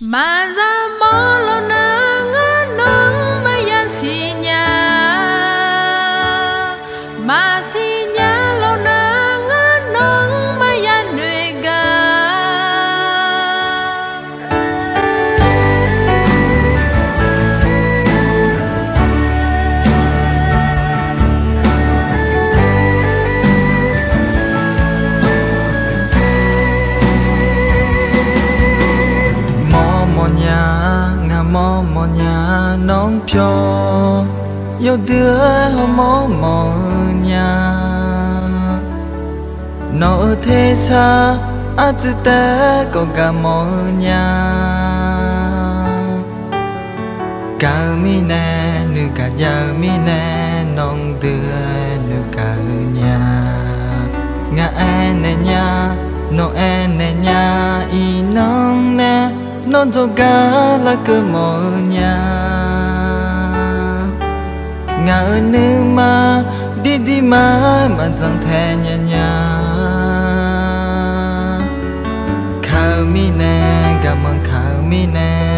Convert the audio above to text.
mà ra mó lo na ngỡ nắng mây yan xì nhà mà xì nhà lo na ngỡ nắng mây yan nuôi ga mò nhà nón pio yêu đứa mò nhà nó ở thế xa à chứ té có cả mò nhà cả mi nè nữ cả giờ mi nè non đứa nữ cả nhà ngã nè nhà nó nè nhà y non nè non cho cả là cơ mò nhà ngã nữ mà đi mà chẳng thể nhà khao mi nè cảm ơn khao mi nè